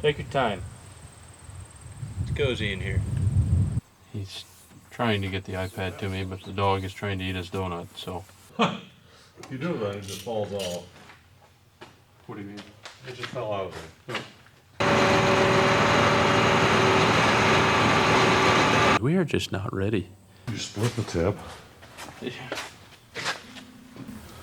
Take your time. It's cozy in here. He's trying to get the iPad to me, but the dog is trying to eat his donut, so. If you do that, it just falls off. What do you mean? It just fell out of there. We are just not ready. You split the tip. Yeah.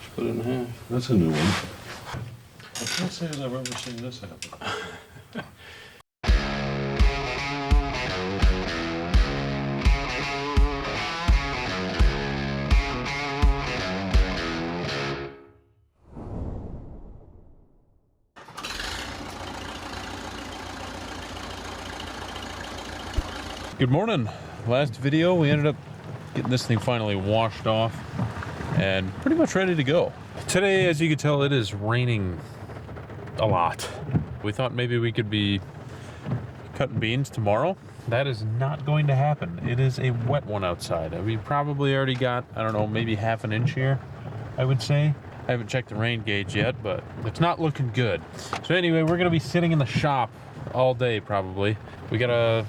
Split it in half. That's a new one. I can't say I've ever seen this happen. Good morning. Last video we ended up getting this thing finally washed off and pretty much ready to go. Today, as you can tell, it is raining a lot. We thought maybe we could be cutting beans tomorrow. That is not going to happen. It is a wet one outside. We probably already got, I don't know, maybe half an inch here, I would say. I haven't checked the rain gauge yet, but it's not looking good. So anyway, we're gonna be sitting in the shop all day probably. We gotta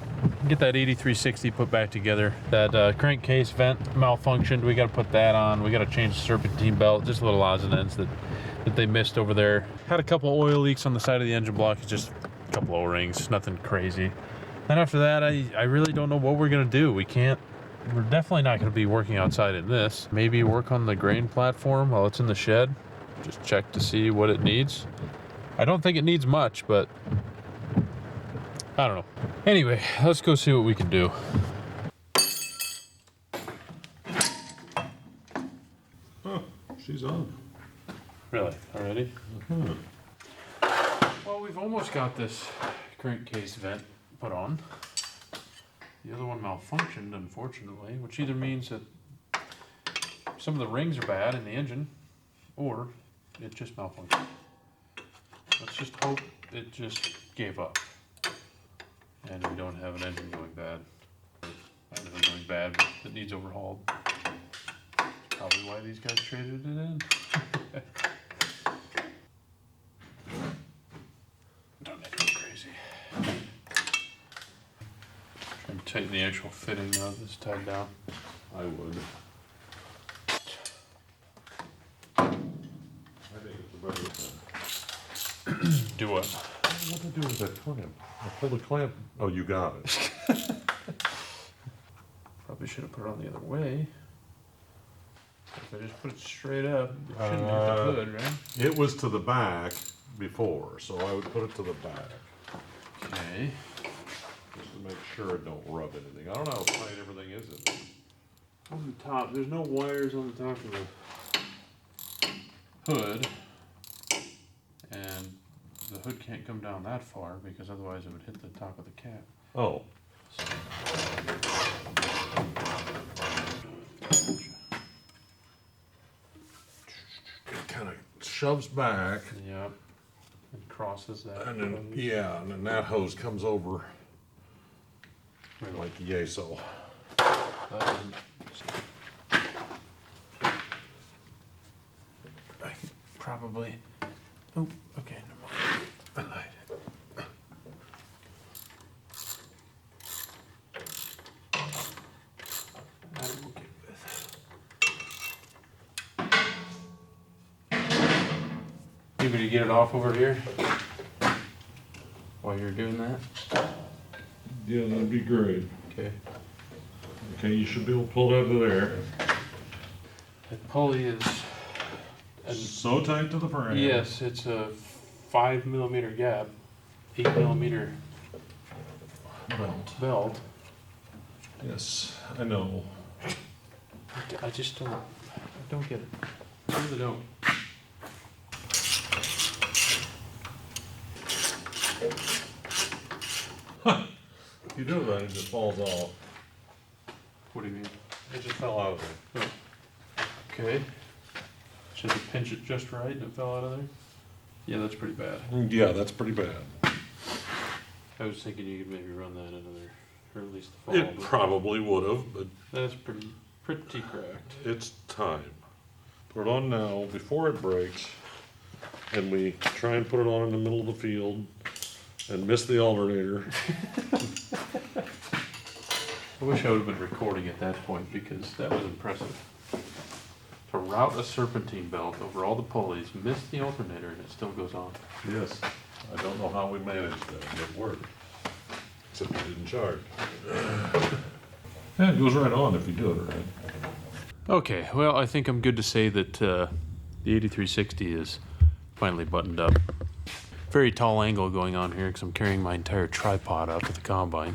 get that 8360 put back together. That crankcase vent malfunctioned. We gotta put that on. We gotta change the serpentine belt, just little odds and ends that they missed over there. Had a couple oil leaks on the side of the engine block, just a couple O-rings, nothing crazy. Then after that, I really don't know what we're gonna do. We're definitely not gonna be working outside in this. Maybe work on the grain platform while it's in the shed. Just check to see what it needs. I don't think it needs much, but I don't know. Anyway, let's go see what we can do. Oh, she's on. Really? Already? Well, we've almost got this crankcase vent put on. The other one malfunctioned, unfortunately, which either means that some of the rings are bad in the engine, or it just malfunctioned. Let's just hope it just gave up. And we don't have an engine going bad. Not really going bad, but it needs overhauled. Probably why these guys traded it in. Don't make it crazy. Try and tighten the actual fitting now that it's tied down. I would. I think it's a better thing. Do what? What to do with that clamp? I pulled the clamp. Oh, you got it. Probably should have put it on the other way. If I just put it straight up, it shouldn't hit the hood, right? It was to the back before, so I would put it to the back. Okay. Just to make sure it don't rub anything. I don't know how tight everything is in there. On the top, there's no wires on the top of the hood. And the hood can't come down that far because otherwise it would hit the top of the cap. Oh. It kind of shoves back, Yep. And crosses that. and then, yeah, and then that hose comes over like yay so. Probably. Oh, okay, never mind. That I'm okay with. You gonna get it off over here while you're doing that? Yeah, that'd be great. Okay. Okay, you should be able to pull it out of there. The pulley is. So tight to the frame. Yes, it's a 5mm gap, 8mm Belt. belt. Yes, I know. I just don't. I don't get it. I really don't. If you do that, it just falls off. What do you mean? It just fell out of there. Okay. Should you pinch it just right and it fell out of there? Yeah, that's pretty bad. Yeah, that's pretty bad. I was thinking you could maybe run that another, or at least the fall. It but probably would have, but that's pretty cracked. it's time. Put it on now before it breaks, and we try and put it on in the middle of the field And missed the alternator. I wish I would have been recording at that point because that was impressive. To route a serpentine belt over all the pulleys, miss the alternator, and it still goes on. Yes. I don't know how we managed that, but it worked. Except we didn't charge. Yeah, it goes right on if you do it right. Okay, well, I think I'm good to say that the 8360 is finally buttoned up. Very tall angle going on here because I'm carrying my entire tripod up at the combine.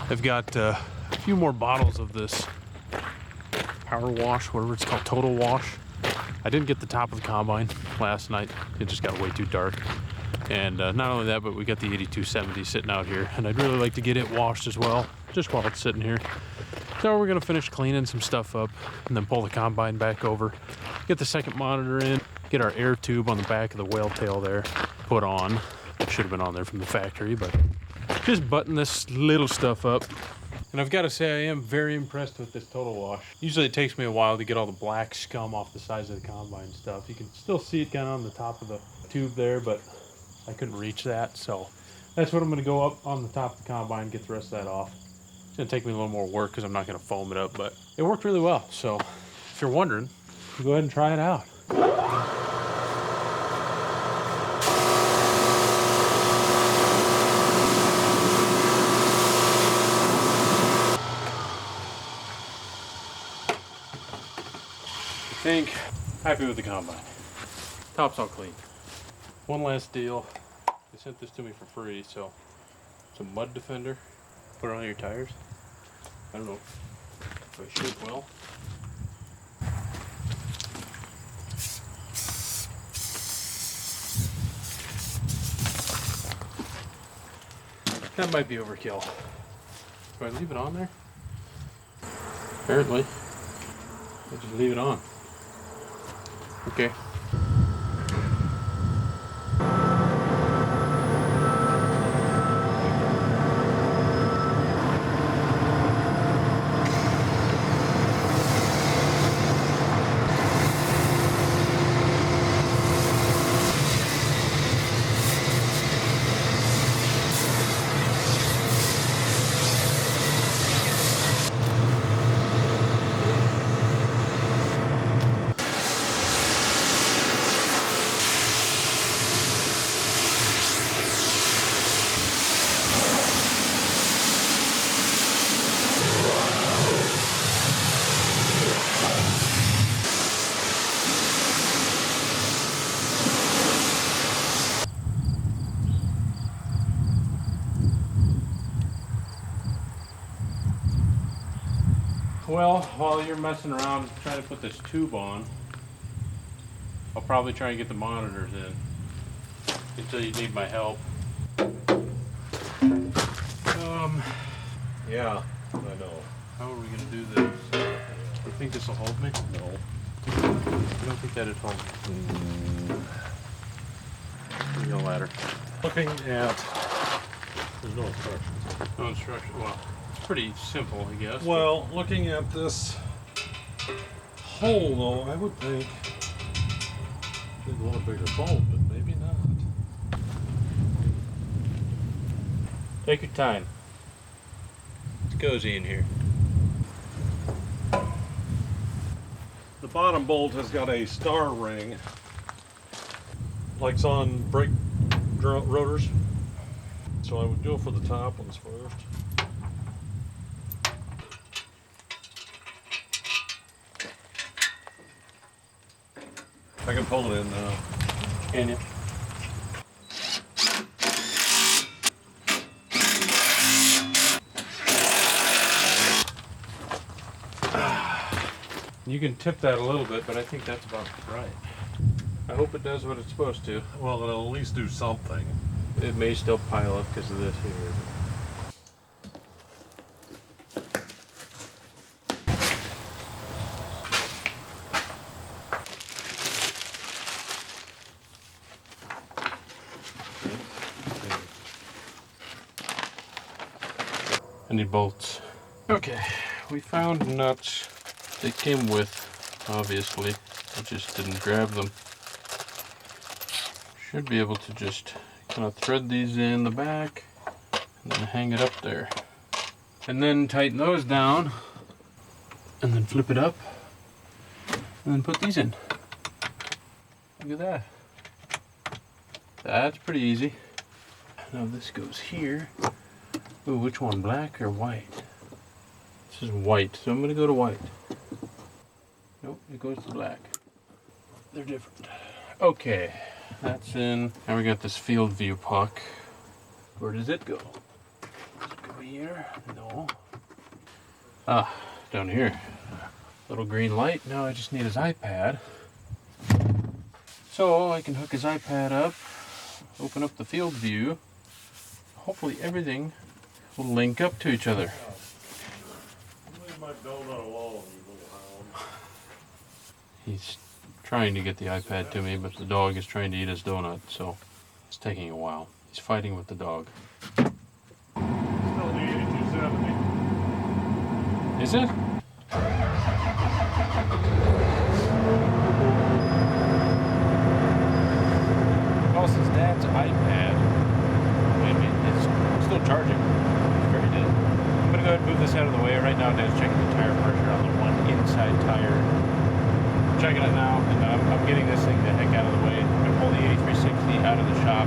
I've got a few more bottles of this power wash, whatever it's called, total wash. I didn't get the top of the combine last night. It just got way too dark. And not only that, but we got the 8270 sitting out here, and I'd really like to get it washed as well, just while it's sitting here. So we're gonna finish cleaning some stuff up and then pull the combine back over, get the second monitor in, get our air tube on the back of the whale tail there put on. It should have been on there from the factory, but just button this little stuff up. And I've got to say, I am very impressed with this total wash. Usually it takes me a while to get all the black scum off the sides of the combine stuff. You can still see it kind of on the top of the tube there, but I couldn't reach that. So that's what I'm going to go up on the top of the combine, get the rest of that off. It's going to take me a little more work because I'm not going to foam it up, but it worked really well. So if you're wondering, go ahead and try it out. I think happy with the combine. Top's all clean. One last deal. They sent this to me for free, so it's a mud defender. Put it on your tires. I don't know if I should well. That might be overkill. Do I leave it on there? Apparently. I just leave it on. Okay. Well, while you're messing around trying to put this tube on, I'll probably try and get the monitors in until you need my help. Yeah, I know. How are we gonna do this? You think this will hold me? No. I don't think that'd hold me. Give me a ladder. Looking at, there's no instructions. No instruction. Well, it's pretty simple, I guess. Well, looking at this hole though, I would think you'd want a bigger bolt, but maybe not. Take your time. It's cozy in here. The bottom bolt has got a star ring, like it's on brake rotors. So I would go for the top ones first. I can pull it in now. Can you? You can tip that a little bit, but I think that's about right. I hope it does what it's supposed to. Well, it'll at least do something. It may still pile up because of this here. I need bolts. Okay, we found nuts. They came with, obviously. I just didn't grab them. Should be able to just Gonna thread these in the back and then hang it up there. And then tighten those down and then flip it up and then put these in. Look at that. That's pretty easy. Now this goes here. Ooh, which one, black or white? This is white, so I'm gonna go to white. Nope, it goes to black. They're different. Okay, that's in. Now we got this field view puck. Where does it go? Does it go here? No. Ah, down here. Little green light. Now I just need his iPad. So I can hook his iPad up, open up the field view. Hopefully everything will link up to each other. He's trying to get the iPad to me, but the dog is trying to eat his donut, so it's taking a while. He's fighting with the dog. Still the 8270. Is it? Oh, it's his dad's iPad. Wait a minute, it's still charging. It's very dead. I'm gonna go ahead and move this out of the way. Right now, Dad's checking the tire pressure on the one inside tire. Checking it now, and I'm getting this thing the heck out of the way. I'm gonna pull the 8360 out of the shop,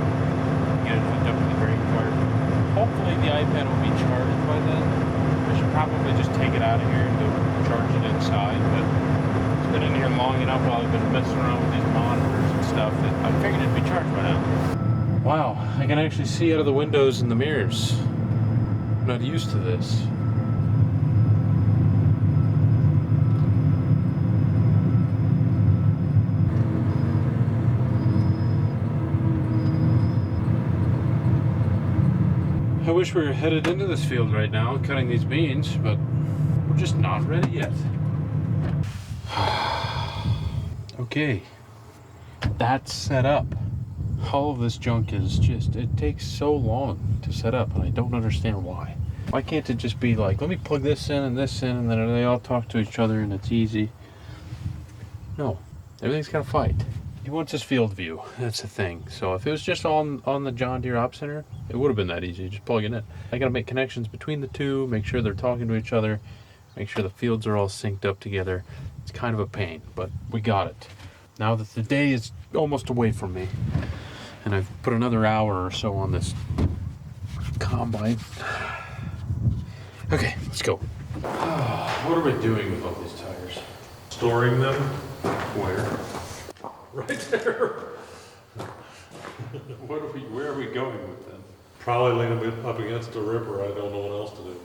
get it hooked up to the brake cart. Hopefully the iPad will be charged by then. I should probably just take it out of here and go charge it inside, but it's been in here long enough while I've been messing around with these monitors and stuff that I figured it'd be charged by now. Wow, I can actually see out of the windows and the mirrors. I'm not used to this. I wish we were headed into this field right now, cutting these beans, but we're just not ready yet. Okay, that's set up. All of this junk is just, it takes so long to set up, and I don't understand why. Why can't it just be like, let me plug this in, and then they all talk to each other and it's easy? No, everything's got to fight. He wants his field view. That's the thing. So if it was just on the John Deere Op Center, it would have been that easy. Just plug it in. I got to make connections between the two, make sure they're talking to each other, make sure the fields are all synced up together. It's kind of a pain, but we got it. Now that the day is almost away from me, and I've put another hour or so on this combine. Okay, let's go. What are we doing with all these tires? Storing them Where? right there. Where are we going with them? Probably leaning them up against the river. I don't know what else to do with it.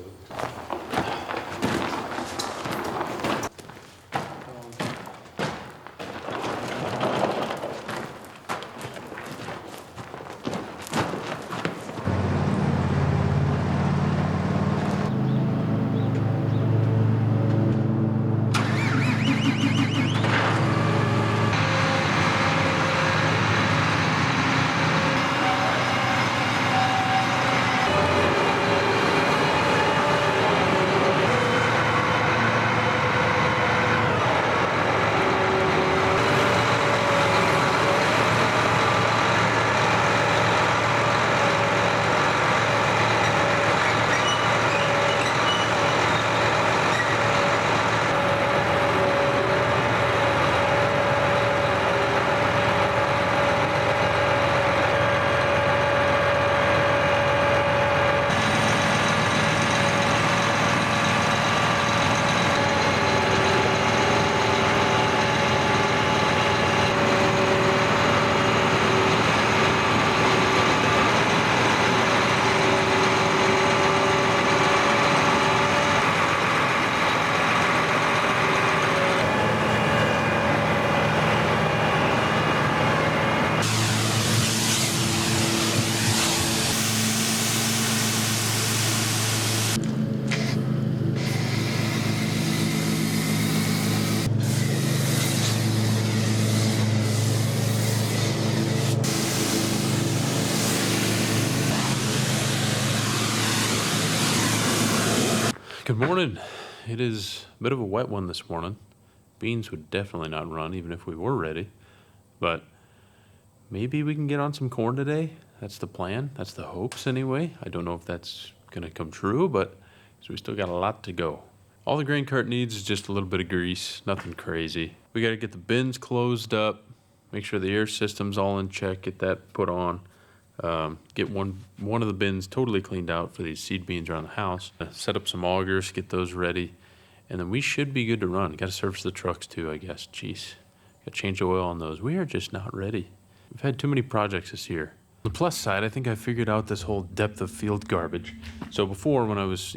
Good morning. It is a bit of a wet one this morning. Beans would definitely not run even if we were ready, but maybe we can get on some corn today. That's the plan. That's the hopes anyway. I don't know if that's gonna come true, but so we still got a lot to go. All the grain cart needs is just a little bit of grease, nothing crazy. We gotta get the bins closed up, make sure the air system's all in check, get that put on. Get one of the bins totally cleaned out for these seed beans around the house. Set up some augers, get those ready, and then we should be good to run. Gotta service the trucks too, I guess. Jeez, gotta change the oil on those. We are just not ready. We've had too many projects this year. On the plus side, I think I figured out this whole depth of field garbage. So before, when I was,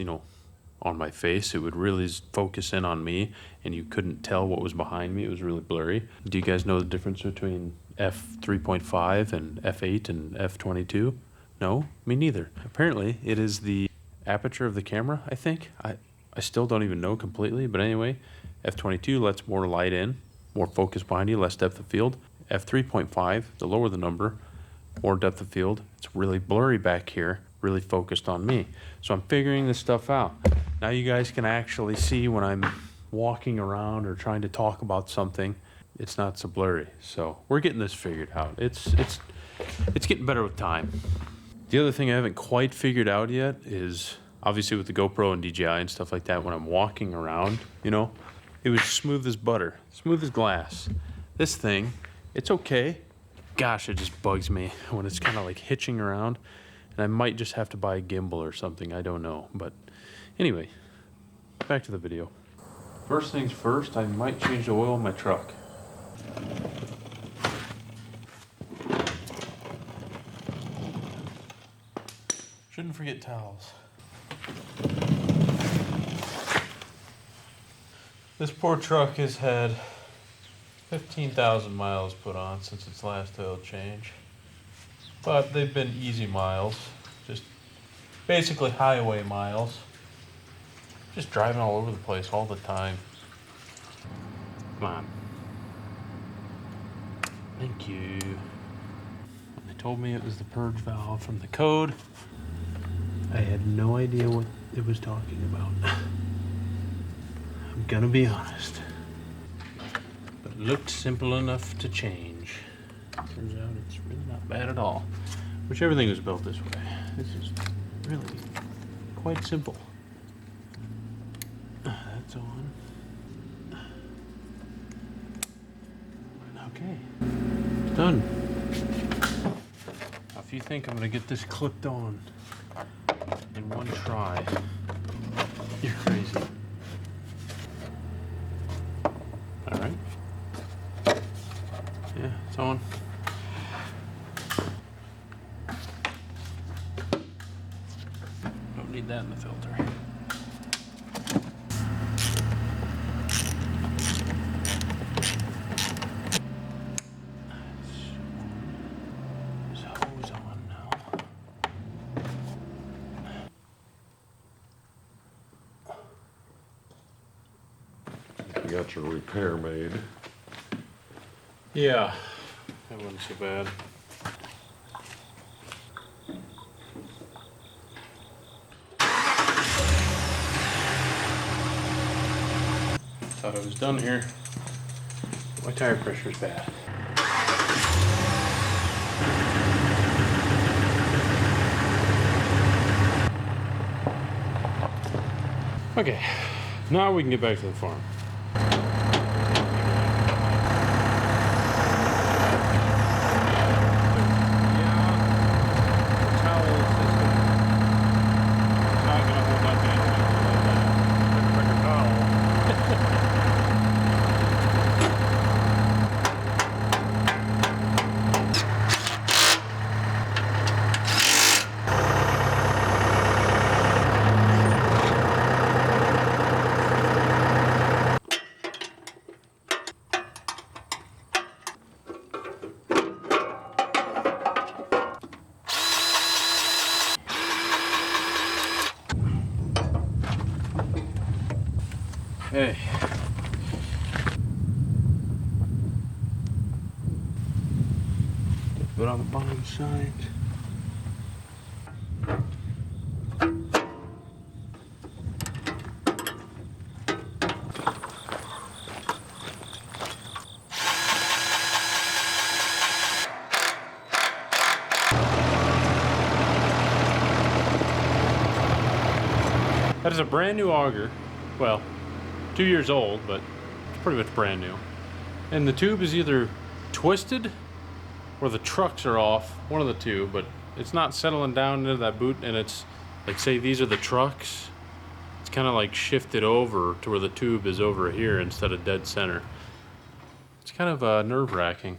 on my face, it would really focus in on me, and you couldn't tell what was behind me. It was really blurry. Do you guys know the difference between f3.5 and f8 and f22? No, me neither. Apparently, it is the aperture of the camera, I think. I still don't even know completely, but anyway, f22 lets more light in, more focus behind you, less depth of field. f3.5, the lower the number, more depth of field. It's really blurry back here, really focused on me. So I'm figuring this stuff out. Now you guys can actually see when I'm walking around or trying to talk about something, it's not so blurry. So we're getting this figured out. It's getting better with time. The other thing I haven't quite figured out yet is obviously with the GoPro and DJI and stuff like that, when I'm walking around, it was smooth as butter, smooth as glass. This thing, it's okay. Gosh, it just bugs me when it's kind of like hitching around, and I might just have to buy a gimbal or something. I don't know. But anyway, back to the video. First things first, I might change the oil in my truck. Shouldn't forget towels. This poor truck has had 15,000 miles put on since its last oil change. But they've been easy miles, just basically highway miles. Just driving all over the place all the time. Come on. Thank you. When they told me it was the purge valve from the code, I had no idea what it was talking about. I'm gonna be honest. But it looked simple enough to change. Turns out it's really not bad at all. Wish everything was built this way. This is really quite simple. That's on. Okay, it's done. Now, if you think I'm gonna get this clipped on in one try, you're crazy. All right. Yeah, it's on. Don't need that in the filter. This hose on now. You got your repair made. Yeah, that wasn't so bad. Thought I was done here. My tire pressure's bad. Okay, now we can get back to the farm. Hey. Put on the bottom side. That is a brand new auger. Well, 2 years old, but it's pretty much brand new. And the tube is either twisted or the trucks are off, one of the two, but it's not settling down into that boot, and it's like, say these are the trucks, it's kind of like shifted over to where the tube is over here instead of dead center. It's kind of nerve-wracking.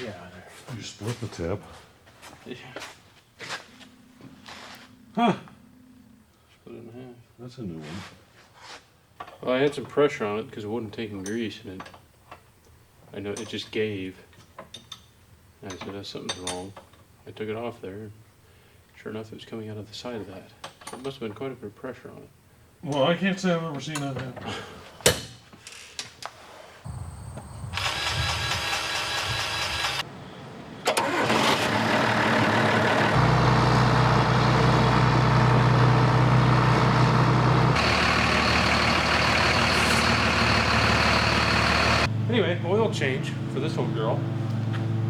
Yeah, You split the tip. there. Huh. Split it in half. That's a new one. Well, I had some pressure on it because it wasn't taking grease, and I know it just gave. And I said, something's wrong. I took it off there, and sure enough, it was coming out of the side of that. So it must have been quite a bit of pressure on it. Well, I can't say I've ever seen that happen. Anyway, oil change for this old girl.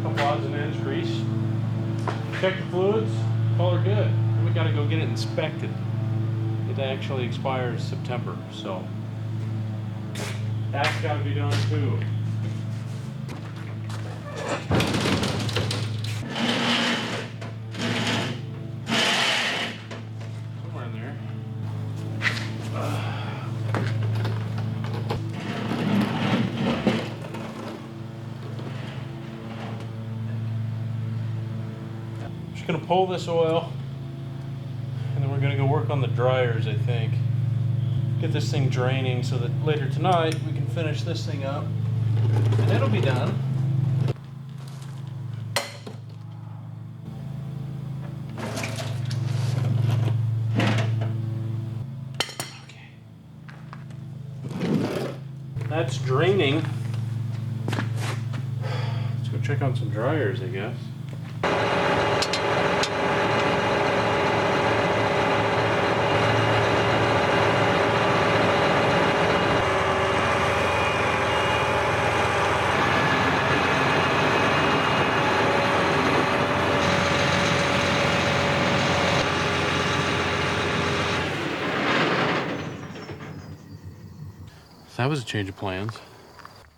Couple odds and ends, grease. Check the fluids, all are good. And we gotta go get it inspected. It actually expires September, so that's gotta be done too. Somewhere in there. Gonna pull this oil, and then we're gonna go work on the dryers, I think. Get this thing draining so that later tonight we can finish this thing up, and it'll be done. Okay. That's draining. Let's go check on some dryers, I guess. That was a change of plans.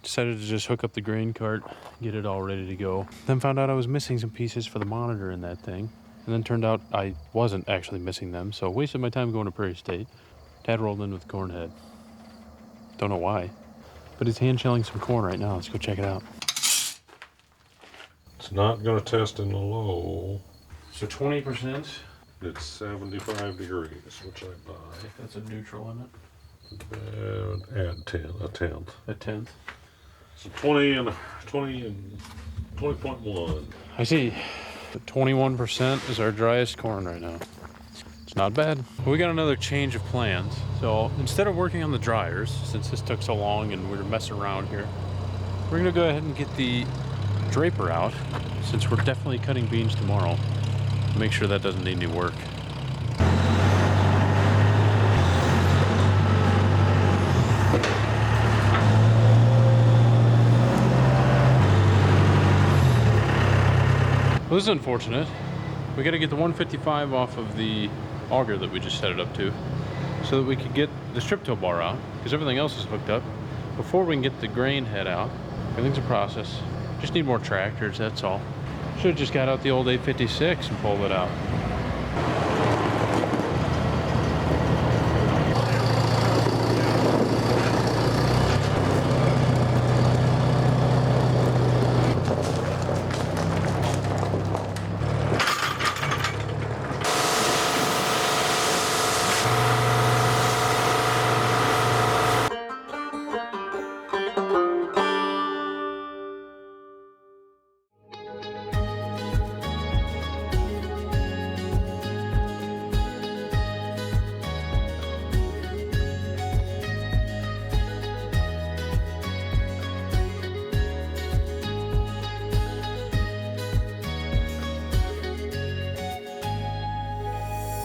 Decided to just hook up the grain cart, get it all ready to go. Then found out I was missing some pieces for the monitor in that thing. And then turned out I wasn't actually missing them, so wasted my time going to Prairie State. Dad rolled in with corn head. Don't know why. But he's hand shelling some corn right now. Let's go check it out. It's not going to test in the low. So 20%? It's 75 degrees, which I buy. That's a neutral in it. Add 10, a tenth. A tenth. So 20 and 20.1. I see. 21% is our driest corn right now. It's not bad. We got another change of plans. So instead of working on the dryers, since this took so long and we were messing around here, we're gonna go ahead and get the draper out, since we're definitely cutting beans tomorrow. Make sure that doesn't need any work. Well, this is unfortunate. We got to get the 155 off of the auger that we just set it up to, so that we could get the strip toe bar out, because everything else is hooked up, before we can get the grain head out. Everything's a process. Just need more tractors, that's all. Should have just got out the old 856 and pulled it out.